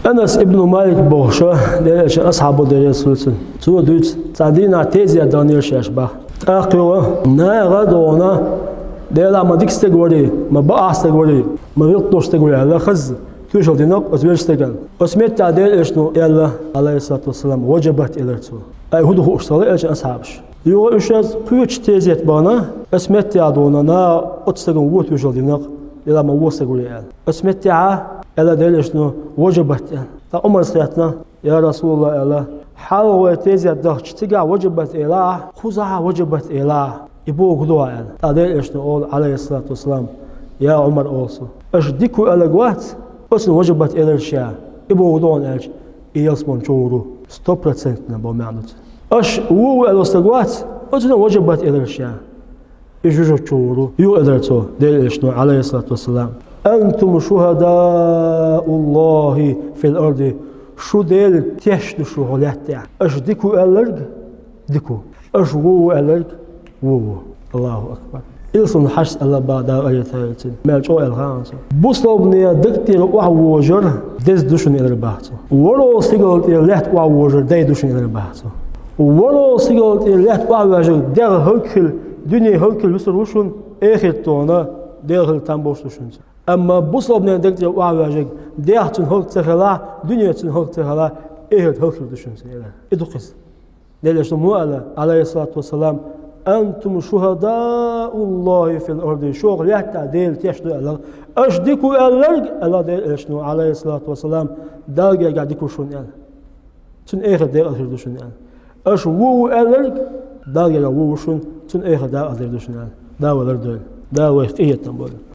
أنس ابن مالك بوشة ليش أصحابه دريسلسن سو دوت صادينا تيزي دانيل شاشبه أخيرا ناغدونا ديلا ما ديك استغوري ما بقى استغوري ما يلطش استغوري على خز توشل دينك أسبيل استغل أسميت تعديل إشنو يلا عليه الصلاة والسلام وجبت إلرتو أي هو هو اشتغل إيش أصحابش يو إيشز كوتش تيزيت بانا أسميت تعدونا نا أتستغل ووت توشل دينك يلا ما هو استغوري على أسميت تع يلا ديل إشنو وجبت تا عمر سياتنا يا رسول الله يلا حاول تيزيت ده تيجا وجبت إله خزعة وجبت إله يبوك دوا يعني تعديل إيش نقول عليه الصلاة والسلام يا عمر أوصل إيش ديكو ألقوات أصلا وجبت إلى الشيء يبوك دوا إيش يسمون شورو 100% نبغى معنوت إيش هو الأستقوات أصلا وجبت إلى الشيء يجوجو شورو يو إدرتو ديل إيش عليه الصلاة والسلام أنتم شهداء الله في الأرض شو ديل تشدو شغلات تاع إيش ديكو ألق ديكو إيش هو ألق الله أكبر إلسون حش الله بعد أي ثالثين ما جو الغانس بوصلنا دكتور وعوجر دز دوشن إلى البحث ورو سيجلت إلى لحت وعوجر داي دوشن إلى البحث ورو سيجلت إلى لحت وعوجر ده هكل دنيا هكل بسروشون آخر تونا ده تنبوش دوشن أما بوصلنا دكتور وعوجر ده تنهك تخلا دنيا تنهك تخلا آخر هكل دوشن إلى إدقس ليش مو عليه الصلاة والسلام أنتم شهداء الله في الأرض شغل يعتدل تشدو الله أشدكوا ألرج الله ديل إشنو عليه الصلاة والسلام دارجة قاعدكوا شون يعني تن آخر دير أثر شون يعني أش وو ألرج دارجة وو شون تن آخر دار أثر شون يعني دا ولا دول دا وفيه تنبول